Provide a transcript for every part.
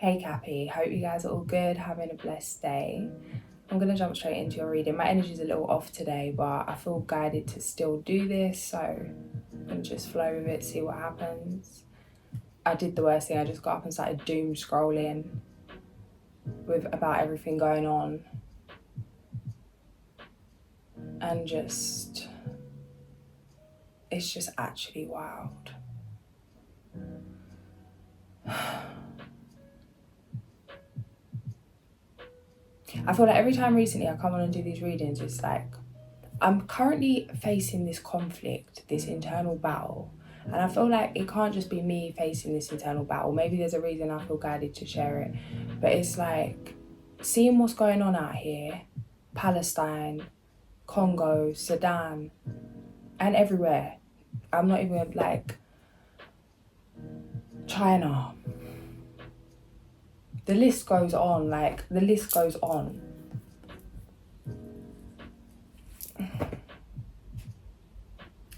Hey Cappy, hope you guys are all good, having a blessed day. I'm going to jump straight into your reading. My energy's a little off today, but I feel guided to still do this, so I'm going to just flow with it, see what happens. I did the worst thing, I just got up and started doom scrolling with about everything going on. And it's just actually wild. I feel like every time recently I come on and do these readings, it's like I'm currently facing this conflict, this internal battle, and I feel like it can't just be me facing this internal battle. Maybe there's a reason I feel guided to share it, but it's like seeing what's going on out here, Palestine, Congo, Sudan, and everywhere. I'm not even like China. The list goes on, the list goes on.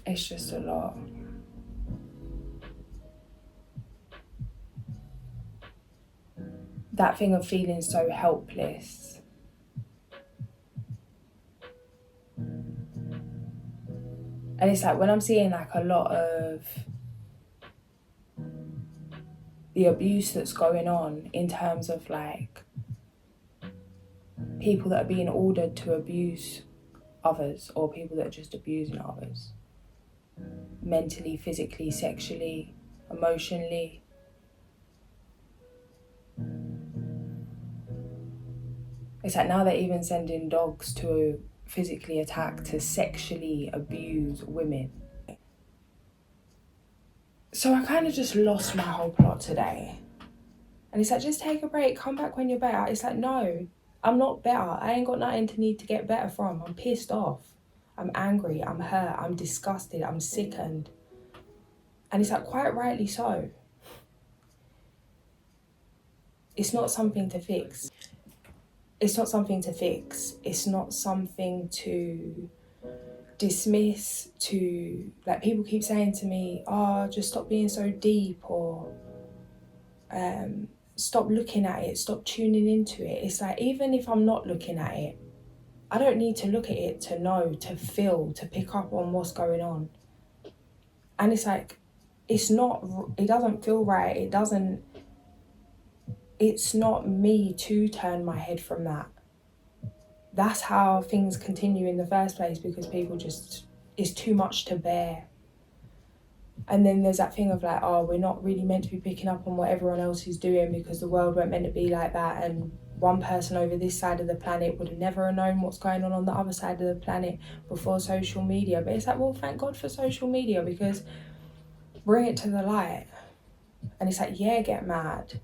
It's just a lot. That thing of feeling so helpless. And it's like when I'm seeing like a lot of the abuse that's going on in terms of like people that are being ordered to abuse others, or people that are just abusing others. Mentally, physically, sexually, emotionally. It's like now they're even sending dogs to physically attack, to sexually abuse women. So I kind of just lost my whole plot today. And it's like, just take a break, come back when you're better. It's like, no, I'm not better. I ain't got nothing to need to get better from. I'm pissed off. I'm angry, I'm hurt, I'm disgusted, I'm sickened. And it's like, quite rightly so. It's not something to fix. It's not something to fix. It's not something to dismiss, to, like, people keep saying to me, oh, just stop being so deep, or stop looking at it, stop tuning into it. It's like, even if I'm not looking at it, I don't need to look at it to know, to feel, to pick up on what's going on. And it's like, it doesn't feel right. It's not me to turn my head from that. That's how things continue in the first place, because people it's too much to bear. And then there's that thing of like, oh, we're not really meant to be picking up on what everyone else is doing because the world weren't meant to be like that, and one person over this side of the planet would have never known what's going on the other side of the planet before social media. But it's like, well, thank God for social media, because bring it to the light. And it's like, yeah, get mad.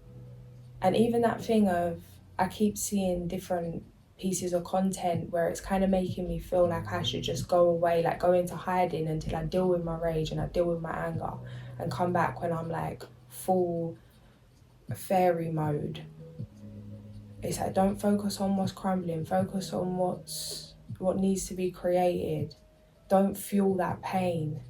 And even that thing of, I keep seeing different pieces of content where it's kind of making me feel like I should just go away, like go into hiding until I deal with my rage and I deal with my anger, and come back when I'm like full fairy mode. It's like, don't focus on what's crumbling, focus on what needs to be created. Don't fuel that pain.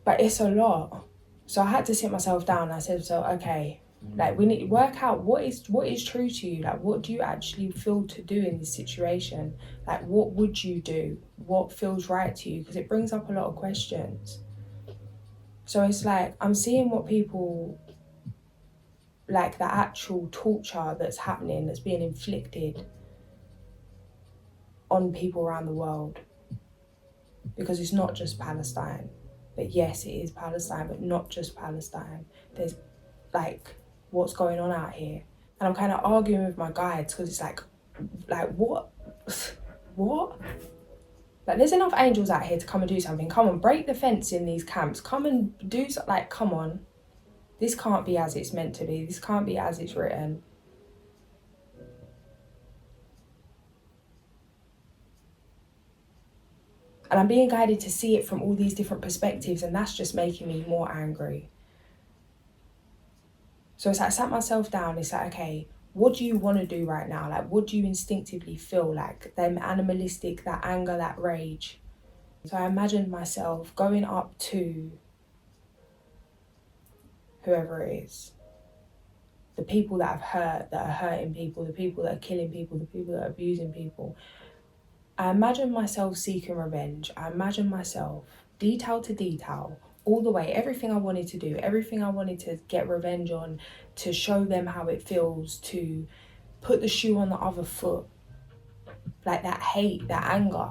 But it's a lot. So I had to sit myself down. I said, so okay, like, we need to work out what is true to you. Like, what do you actually feel to do in this situation? Like, what would you do? What feels right to you? Because it brings up a lot of questions. So it's like, I'm seeing what people, like the actual torture that's happening, that's being inflicted on people around the world. Because it's not just Palestine. But yes, it is Palestine, but not just Palestine. There's like what's going on out here. And I'm kind of arguing with my guides, because it's like what? Like, there's enough angels out here to come and do something. Come on, break the fence in these camps. Come and do something. Like, come on. This can't be as it's meant to be. This can't be as it's written. And I'm being guided to see it from all these different perspectives, and that's just making me more angry. So it's like, I sat myself down, it's like, okay, what do you want to do right now? Like, what do you instinctively feel? Like, them animalistic, that anger, that rage. So I imagined myself going up to whoever it is, the people that I've hurt, that are hurting people, the people that are killing people, the people that are abusing people. I imagine myself seeking revenge. I imagine myself, detail to detail, all the way, everything I wanted to do, everything I wanted to get revenge on, to show them how it feels, to put the shoe on the other foot. Like that hate, that anger.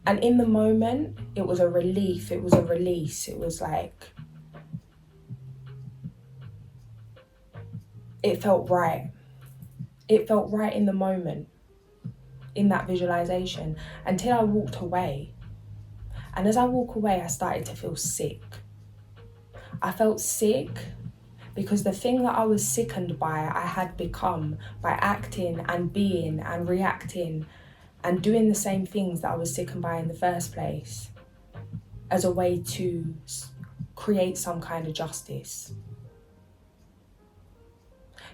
And in the moment, it was a relief, it was a release. It was like, it felt right. It felt right in the moment, in that visualization, until I walked away. And as I walk away, I started to feel sick. I felt sick because the thing that I was sickened by, I had become by acting and being and reacting and doing the same things that I was sickened by in the first place, as a way to create some kind of justice.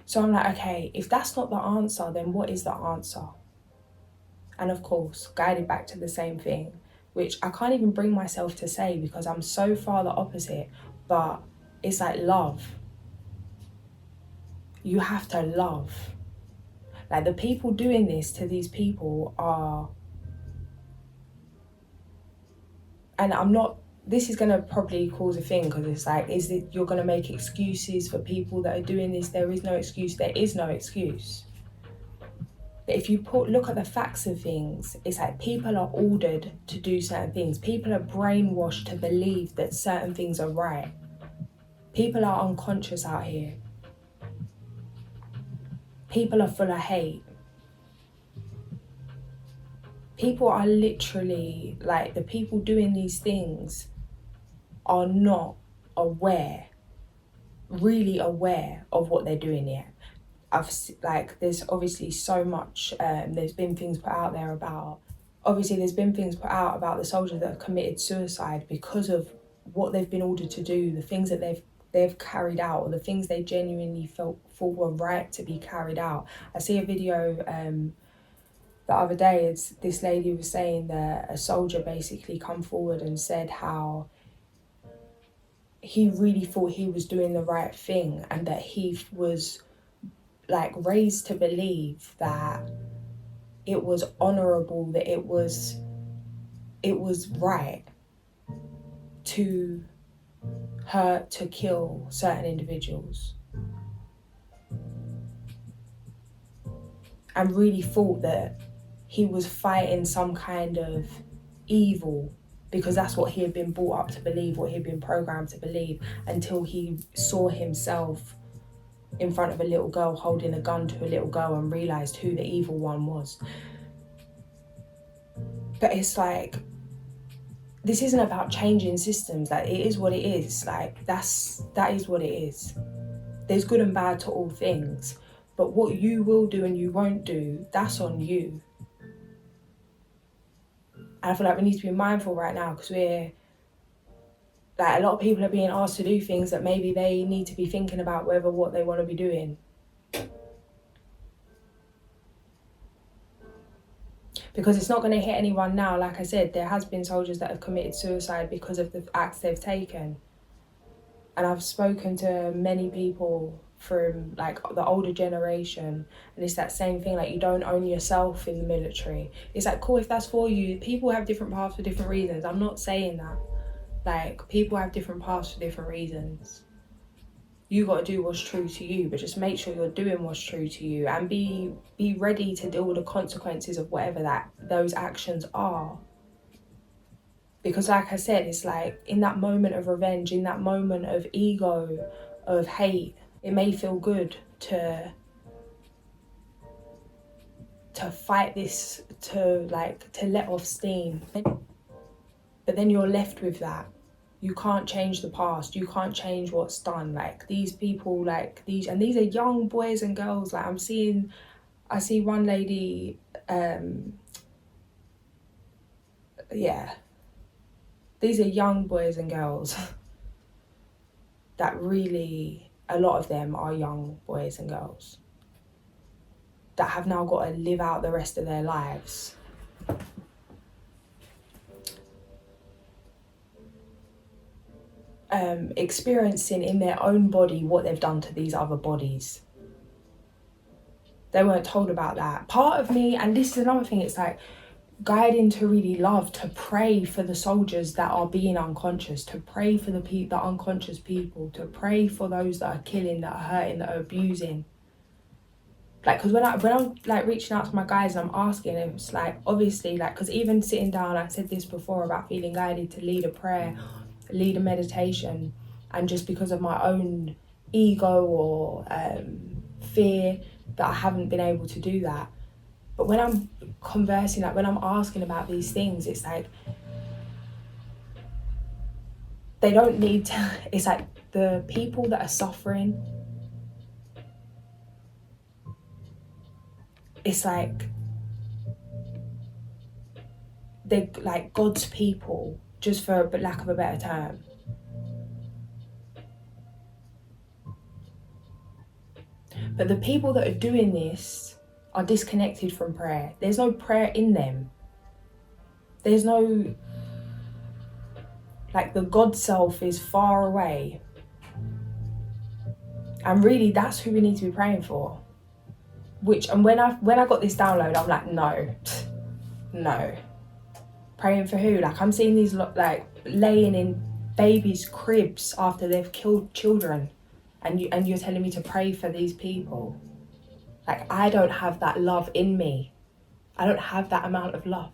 So I'm like, okay, if that's not the answer, then what is the answer? And of course, guided back to the same thing, which I can't even bring myself to say because I'm so far the opposite, but it's like love. You have to love. Like, the people doing this to these people are, and I'm not, this is gonna probably cause a thing because it's like, is it, you're gonna make excuses for people that are doing this? There is no excuse, there is no excuse. But if you look at the facts of things, it's like people are ordered to do certain things. People are brainwashed to believe that certain things are right. People are unconscious out here. People are full of hate. People are literally, like, the people doing these things are not aware, really aware of what they're doing yet. There's obviously so much, there's been things put out about the soldiers that have committed suicide because of what they've been ordered to do, the things that they've carried out, or the things they genuinely thought were right to be carried out. I see a video the other day, this lady was saying that a soldier basically come forward and said how he really thought he was doing the right thing, and that he was like raised to believe that it was honourable, that it was right to hurt, to kill certain individuals, and really thought that he was fighting some kind of evil, because that's what he had been brought up to believe, what he had been programmed to believe, until he saw himself in front of a little girl holding a gun to a little girl and realised who the evil one was. But it's like, this isn't about changing systems. Like, it is what it is. Like, that is what it is. There's good and bad to all things, but what you will do and you won't do, that's on you. And I feel like we need to be mindful right now, because a lot of people are being asked to do things that maybe they need to be thinking about whether what they want to be doing. Because it's not going to hit anyone now. Like I said, there has been soldiers that have committed suicide because of the acts they've taken. And I've spoken to many people from like the older generation, and it's that same thing, like, you don't own yourself in the military. It's like, cool, if that's for you. People have different paths for different reasons. I'm not saying that. Like, people have different paths for different reasons. You got to do what's true to you, but just make sure you're doing what's true to you, and be ready to deal with the consequences of whatever those actions are. Because like I said, it's like, in that moment of revenge, in that moment of ego, of hate, it may feel good to fight this, to let off steam. But then you're left with that. You can't change the past. You can't change what's done. Like, these people, these are young boys and girls. Like, I see one lady, these are young boys and girls that really, a lot of them are young boys and girls that have now got to live out the rest of their lives experiencing in their own body what they've done to these other bodies. They weren't told about that. Part of me, and this is another thing, it's like guiding to really love, to pray for the soldiers that are being unconscious, to pray for the unconscious people, to pray for those that are killing, that are hurting, that are abusing. Like, because when I'm like reaching out to my guys and I'm asking, it's like, obviously, like, because even sitting down, I said this before about feeling guided to lead a prayer, lead a meditation, and just because of my own ego or fear that I haven't been able to do that. But when I'm conversing, like when I'm asking about these things, it's like they don't need to, it's like the people that are suffering, it's like they're like God's people, just for lack of a better term. But the people that are doing this are disconnected from prayer. There's no prayer in them. There's no, like, the God self is far away. And really, that's who we need to be praying for. And when I got this download, I'm like, no. Praying for who? Like, I'm seeing these like laying in babies' cribs after they've killed children, and you're telling me to pray for these people. Like, I don't have that love in me. I don't have that amount of love.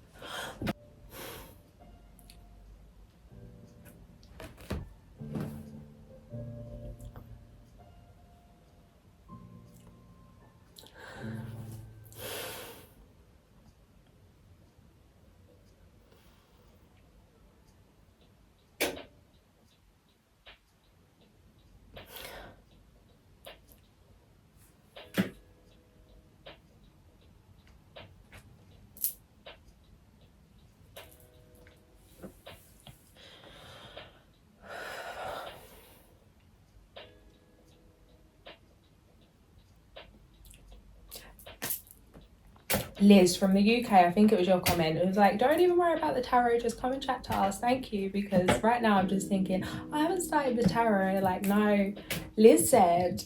Liz from the UK, I think it was your comment. It was like, don't even worry about the tarot, just come and chat to us. Thank you. Because right now I'm just thinking, I haven't started the tarot. Like, no. Liz said,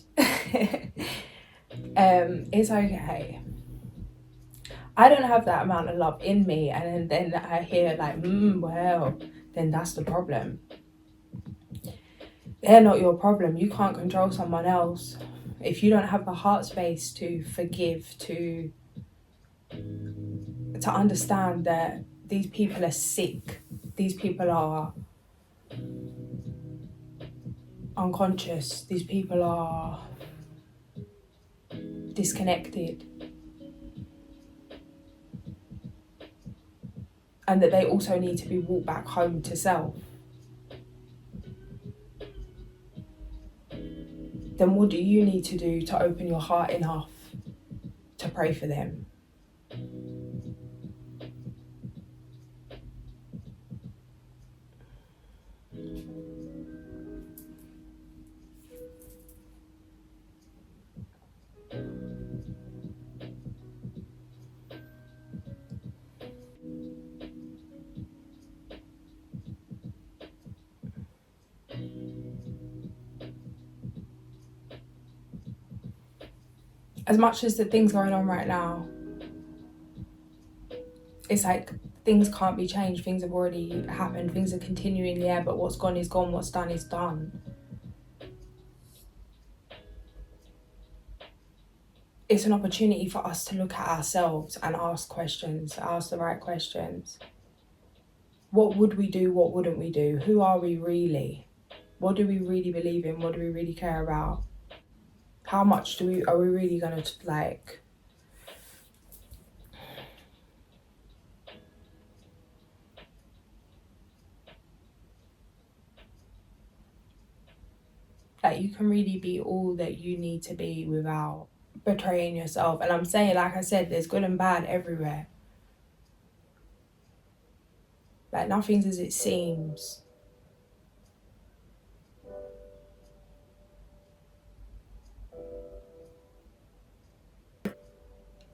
it's okay. I don't have that amount of love in me. And then I hear like, well, then that's the problem. They're not your problem. You can't control someone else. If you don't have the heart space to forgive, to understand that these people are sick, these people are unconscious, these people are disconnected, and that they also need to be walked back home to self, then what do you need to do to open your heart enough to pray for them? As much as the things going on right now, it's like things can't be changed, things have already happened, things are continuing in the air, but what's gone is gone, what's done is done. It's an opportunity for us to look at ourselves and ask questions, ask the right questions. What would we do? What wouldn't we do? Who are we really? What do we really believe in? What do we really care about? How much are we really gonna like? Like, you can really be all that you need to be without betraying yourself. And I'm saying, like I said, there's good and bad everywhere. Like, nothing's as it seems.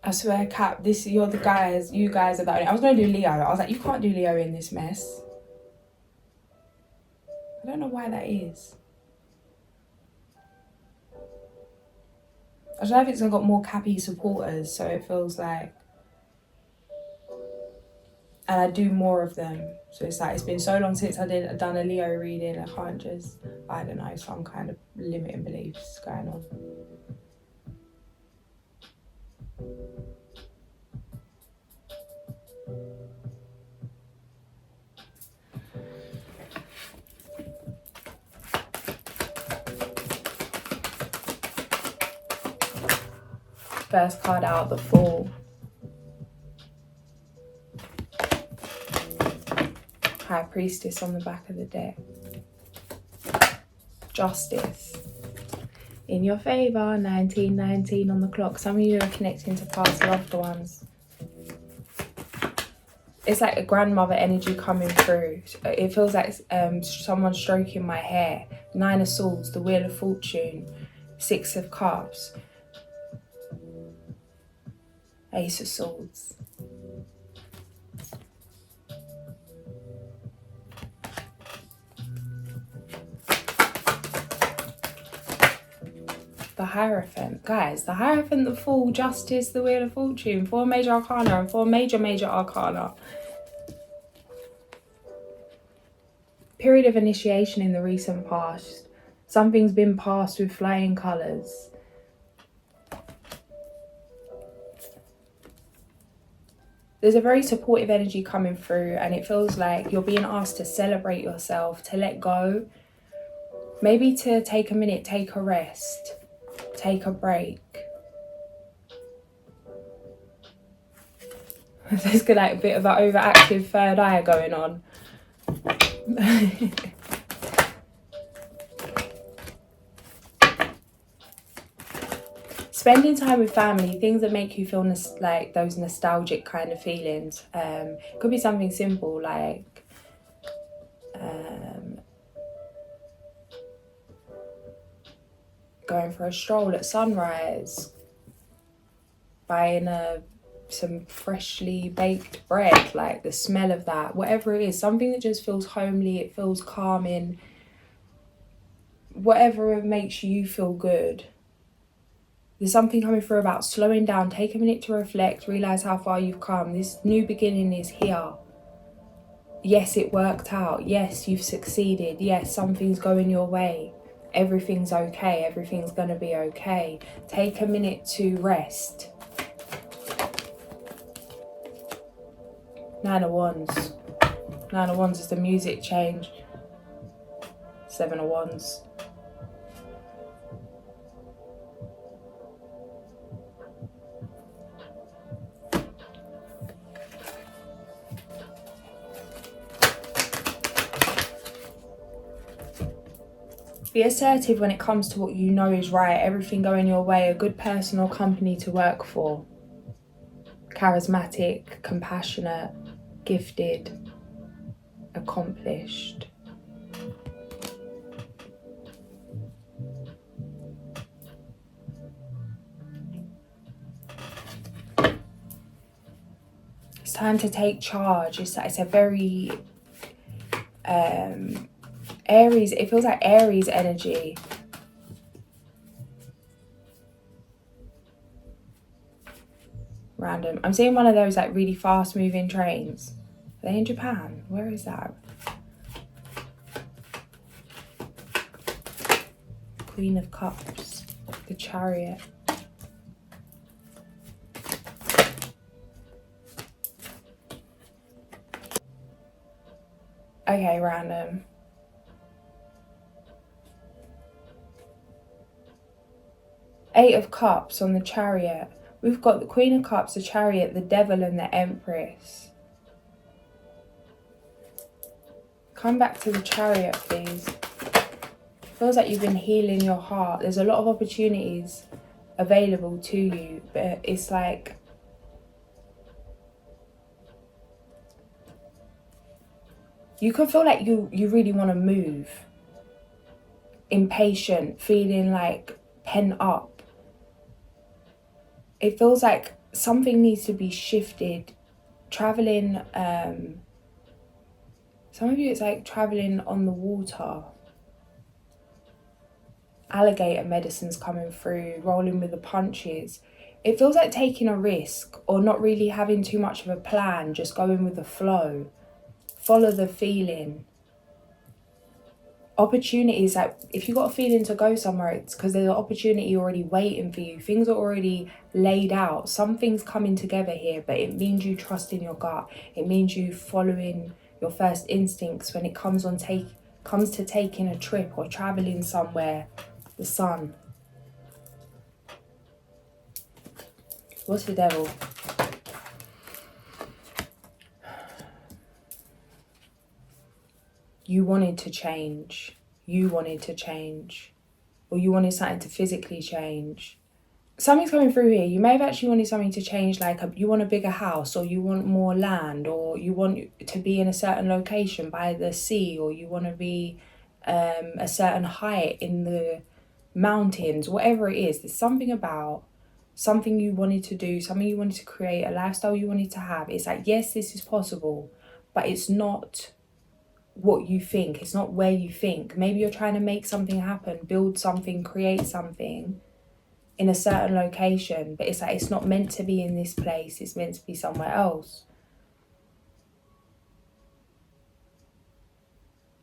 I swear, Cap, you guys are the only. I was going to do Leo. I was like, you can't do Leo in this mess. I I don't know why that is. I don't know if it's got more Cappy supporters, so it feels like, and I do more of them. So it's like, it's been so long since I've done a Leo reading, I can't just, I don't know, some kind of limiting beliefs going on. First card out, the Fool. High Priestess on the back of the deck. Justice. In your favour, 1919 on the clock. Some of you are connecting to past loved ones. It's like a grandmother energy coming through. It feels like someone stroking my hair. 9 of Swords, the Wheel of Fortune, 6 of Cups, Ace of Swords. The Hierophant. Guys, the Hierophant, the Fool, Justice, the Wheel of Fortune, 4 major arcana and 4 major arcana. Period of initiation in the recent past. Something's been passed with flying colours. There's a very supportive energy coming through, and it feels like you're being asked to celebrate yourself, to let go. Maybe to take a minute, take a rest, take a break. There's like a bit of an overactive third eye going on. Spending time with family, things that make you feel like those nostalgic kind of feelings. Could be something simple like going for a stroll at sunrise, buying some freshly baked bread, like the smell of that, whatever it is, something that just feels homely, it feels calming, whatever makes you feel good. There's something coming through about slowing down, take a minute to reflect, realise how far you've come. This new beginning is here. Yes, it worked out. Yes, you've succeeded. Yes, something's going your way. Everything's okay. Everything's going to be okay. Take a minute to rest. 9 of Wands. 9 of Wands is the music change. 7 of Wands. Be assertive when it comes to what you know is right. Everything going your way. A good person or company to work for. Charismatic, compassionate, gifted, accomplished. It's time to take charge. It's a very Aries, it feels like Aries energy. Random. I'm seeing one of those like really fast moving trains. Are they in Japan? Where is that? Queen of Cups. The Chariot. Okay, random. Eight of Cups on the Chariot. We've got the Queen of Cups, the Chariot, the Devil and the Empress. Come back to the Chariot, please. Feels like you've been healing your heart. There's a lot of opportunities available to you, but it's like you can feel like you really want to move. Impatient, feeling like pent up. It feels like something needs to be shifted. Traveling, some of you it's like traveling on the water. alligator medicines coming through, rolling with the punches. It feels like taking a risk or not really having too much of a plan, just going with the flow. Follow the feeling. Opportunities, like if you got a feeling to go somewhere, it's because there's an opportunity already waiting for you. Things are already laid out. Something's coming together here, but it means you trust in your gut. It means you following your first instincts when it comes to taking a trip or traveling somewhere. The sun. What's the devil? You wanted to change. You wanted to change. Or you wanted something to physically change. Something's coming through here. You may have actually wanted something to change, like you want a bigger house, or you want more land, or you want to be in a certain location by the sea, or you want to be a certain height in the mountains, whatever it is. There's something about something you wanted to do, something you wanted to create, a lifestyle you wanted to have. It's like, yes, this is possible, but it's not what you think. It's not where you think. Maybe you're trying to make something happen, build something, create something in a certain location, but it's like it's not meant to be in this place. It's meant to be somewhere else.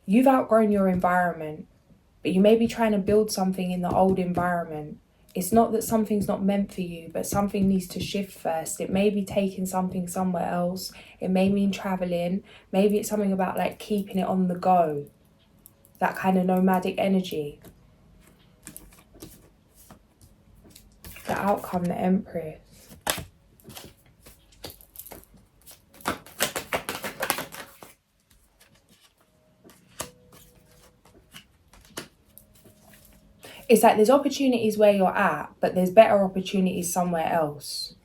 You've outgrown your environment, but you may be trying to build something in the old environment. It's not that something's not meant for you, but something needs to shift first. It may be taking something somewhere else. It may mean traveling. Maybe it's something about like keeping it on the go. That kind of nomadic energy. The outcome, the Empress. It's like there's opportunities where you're at, but there's better opportunities somewhere else.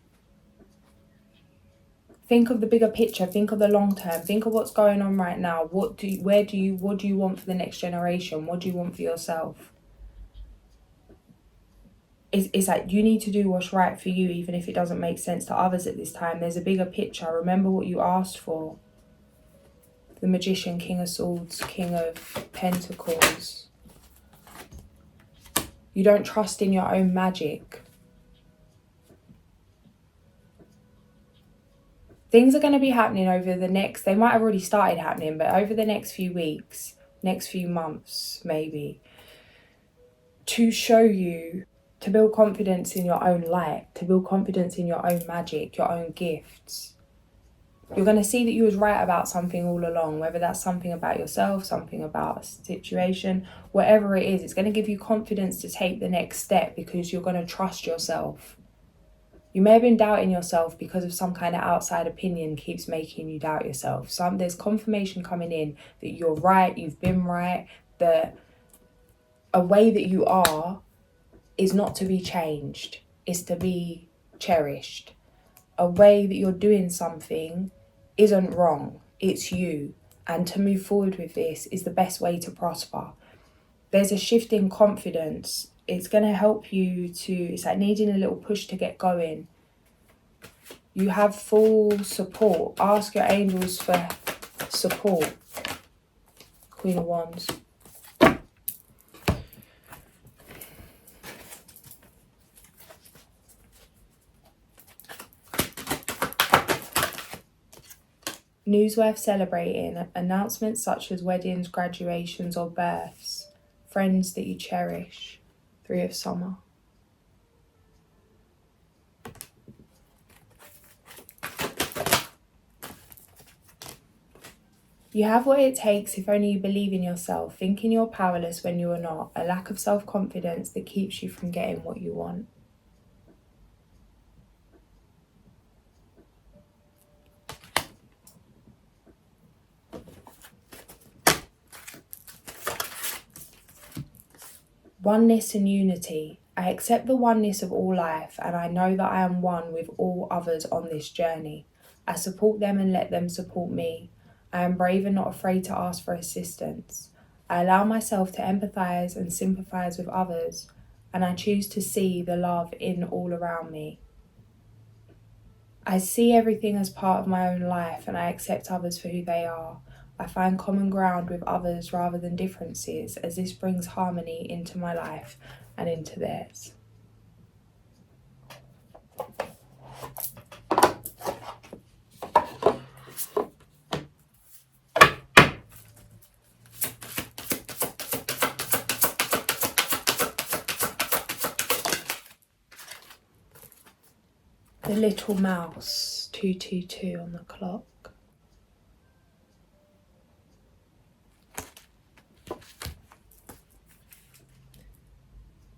Think of the bigger picture, think of the long term, think of what's going on right now. What do you want for the next generation? What do you want for yourself? It's like you need to do what's right for you, even if it doesn't make sense to others at this time. There's a bigger picture. Remember what you asked for. The Magician, King of Swords, King of Pentacles. You don't trust in your own magic. Things are going to be happening over the next, they might have already started happening, but over the next few weeks, next few months maybe, to show you, to build confidence in your own light, to build confidence in your own magic, your own gifts. You're going to see that you was right about something all along, whether that's something about yourself, something about a situation, whatever it is. It's going to give you confidence to take the next step because you're going to trust yourself. You may have been doubting yourself because of some kind of outside opinion keeps making you doubt yourself. There's confirmation coming in that you're right, you've been right, that a way that you are is not to be changed, it's to be cherished. A way that you're doing something isn't wrong, it's you. And to move forward with this is the best way to prosper. There's a shift in confidence. It's going to help you it's like needing a little push to get going. You have full support. Ask your angels for support. Queen of Wands. News worth celebrating. Announcements such as weddings, graduations or births. Friends that you cherish. Three of Summer. You have what it takes if only you believe in yourself, thinking you're powerless when you are not, a lack of self-confidence that keeps you from getting what you want. Oneness and unity. I accept the oneness of all life, and I know that I am one with all others on this journey. I support them and let them support me. I am brave and not afraid to ask for assistance. I allow myself to empathise and sympathise with others, and I choose to see the love in all around me. I see everything as part of my own life, and I accept others for who they are. I find common ground with others rather than differences, as this brings harmony into my life and into theirs. The little mouse, 222 on the clock.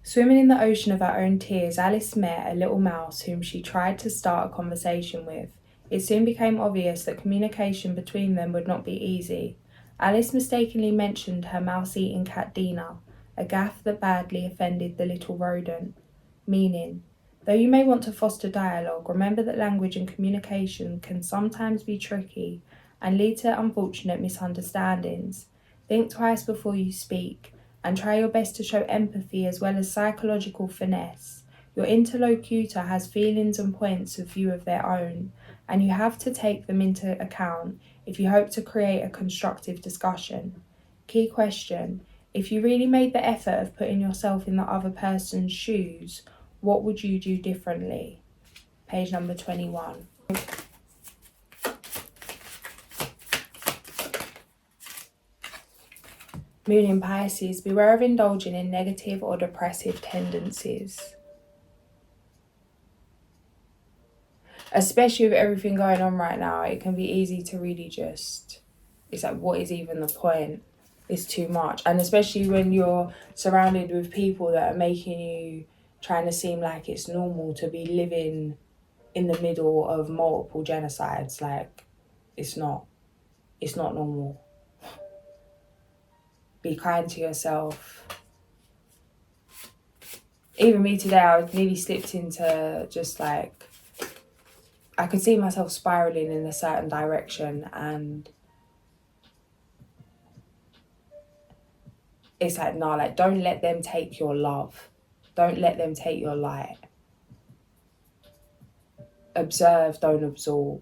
Swimming in the ocean of her own tears, Alice met a little mouse whom she tried to start a conversation with. It soon became obvious that communication between them would not be easy. Alice mistakenly mentioned her mouse-eating cat Dina, a gaffe that badly offended the little rodent, meaning, though you may want to foster dialogue, remember that language and communication can sometimes be tricky and lead to unfortunate misunderstandings. Think twice before you speak, and try your best to show empathy as well as psychological finesse. Your interlocutor has feelings and points of view of their own, and you have to take them into account if you hope to create a constructive discussion. Key question: if you really made the effort of putting yourself in the other person's shoes, what would you do differently? Page number 21. Moon in Pisces, beware of indulging in negative or depressive tendencies. Especially with everything going on right now, it can be easy to really just, it's like, what is even the point? It's too much. And especially when you're surrounded with people that are making you, trying to seem like it's normal to be living in the middle of multiple genocides. Like, it's not normal. Be kind to yourself. Even me today, I nearly slipped into just like, I could see myself spiraling in a certain direction, and it's like, nah, like, don't let them take your love. Don't let them take your light. Observe, don't absorb.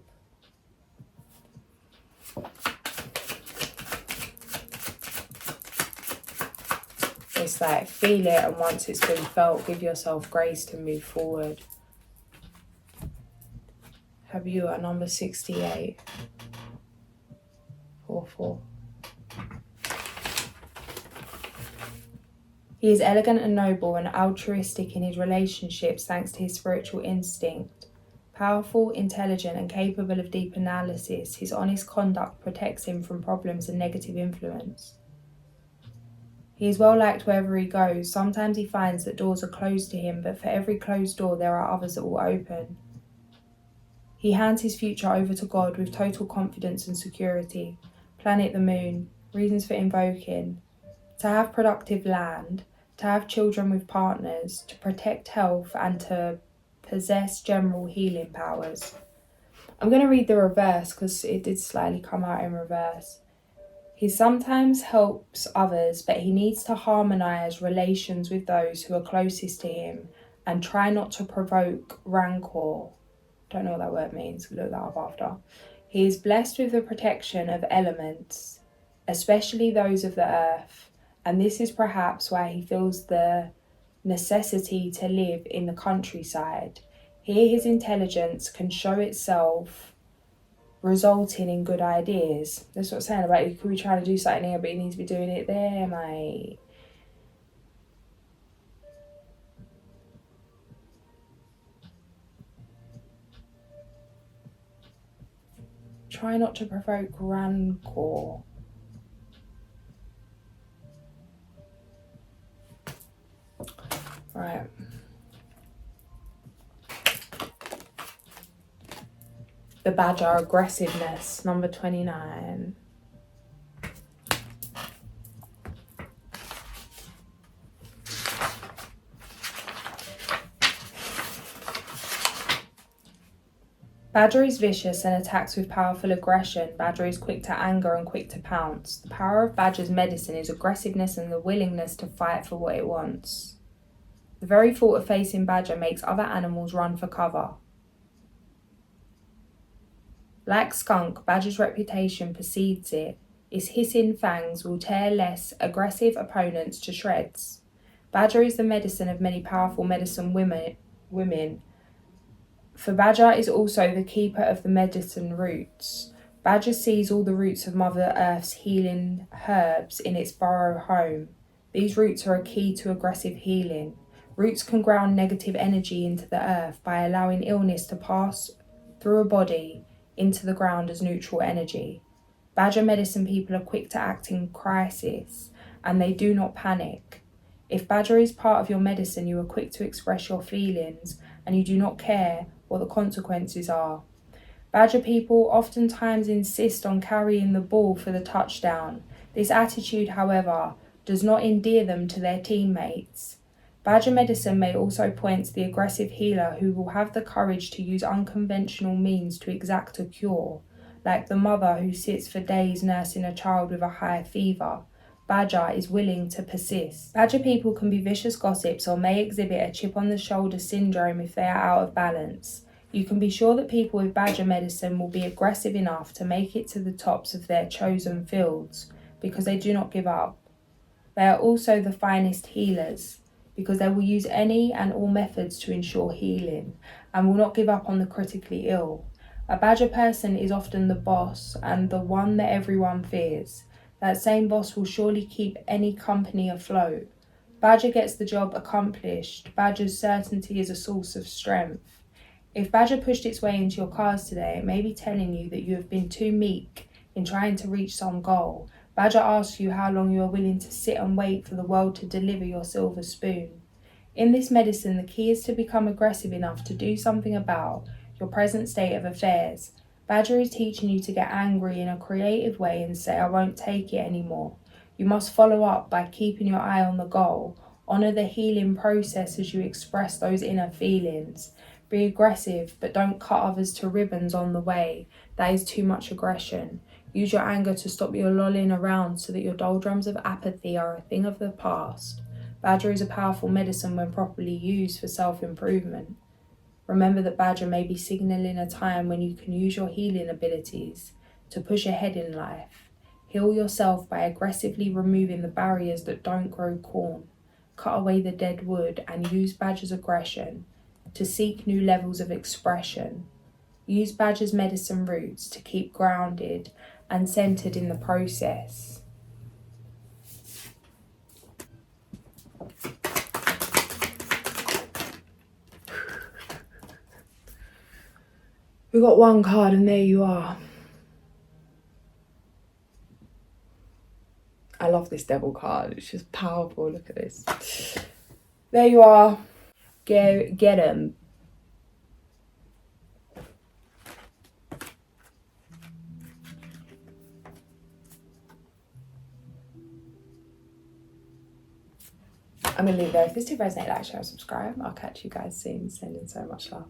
It's like, feel it, and once it's been felt, give yourself grace to move forward. Have you at number 68? 4-4. He is elegant and noble and altruistic in his relationships thanks to his spiritual instinct. Powerful, intelligent, and capable of deep analysis, his honest conduct protects him from problems and negative influence. He is well liked wherever he goes. Sometimes he finds that doors are closed to him, but for every closed door there are others that will open. He hands his future over to God with total confidence and security. Planet the moon, reasons for invoking: to have productive land, to have children with partners, to protect health, and to possess general healing powers. I'm going to read the reverse because it did slightly come out in reverse. He sometimes helps others, but he needs to harmonise relations with those who are closest to him and try not to provoke rancor. Don't know what that word means, look that up after. He is blessed with the protection of elements, especially those of the earth, and this is perhaps why he feels the necessity to live in the countryside. Here his intelligence can show itself, resulting in good ideas. That's what I'm saying about, you could be trying to do something here, but you need to be doing it there, mate. Try not to provoke rancor. Right. The Badger, aggressiveness, number 29. Badger is vicious and attacks with powerful aggression. Badger is quick to anger and quick to pounce. The power of Badger's medicine is aggressiveness and the willingness to fight for what it wants. The very thought of facing Badger makes other animals run for cover. Like Skunk, Badger's reputation precedes it. Its hissing fangs will tear less aggressive opponents to shreds. Badger is the medicine of many powerful medicine women. For Badger is also the keeper of the medicine roots. Badger sees all the roots of Mother Earth's healing herbs in its burrow home. These roots are a key to aggressive healing. Roots can ground negative energy into the earth by allowing illness to pass through a body into the ground as neutral energy. Badger medicine people are quick to act in crisis, and they do not panic. If Badger is part of your medicine, you are quick to express your feelings, and you do not care what the consequences are. Badger people oftentimes insist on carrying the ball for the touchdown. This attitude, however, does not endear them to their teammates. Badger medicine may also point to the aggressive healer who will have the courage to use unconventional means to exact a cure, like the mother who sits for days nursing a child with a high fever. Badger is willing to persist. Badger people can be vicious gossips or may exhibit a chip on the shoulder syndrome if they are out of balance. You can be sure that people with Badger medicine will be aggressive enough to make it to the tops of their chosen fields because they do not give up. They are also the finest healers because they will use any and all methods to ensure healing and will not give up on the critically ill. A Badger person is often the boss and the one that everyone fears. That same boss will surely keep any company afloat. Badger gets the job accomplished. Badger's certainty is a source of strength. If Badger pushed its way into your cards today, it may be telling you that you have been too meek in trying to reach some goal. Badger asks you how long you are willing to sit and wait for the world to deliver your silver spoon. In this medicine, the key is to become aggressive enough to do something about your present state of affairs. Badger is teaching you to get angry in a creative way and say, I won't take it anymore. You must follow up by keeping your eye on the goal. Honour the healing process as you express those inner feelings. Be aggressive, but don't cut others to ribbons on the way. That is too much aggression. Use your anger to stop your lolling around so that your doldrums of apathy are a thing of the past. Badger is a powerful medicine when properly used for self-improvement. Remember that Badger may be signalling a time when you can use your healing abilities to push ahead in life. Heal yourself by aggressively removing the barriers that don't grow corn. Cut away the dead wood and use Badger's aggression to seek new levels of expression. Use Badger's medicine roots to keep grounded and centered in the process. We got one card and there you are. I love this devil card. It's just powerful. Look at this. There you are. Go get him. I'm going to leave it there. If this did resonate, like, share, subscribe. I'll catch you guys soon. Sending so much love.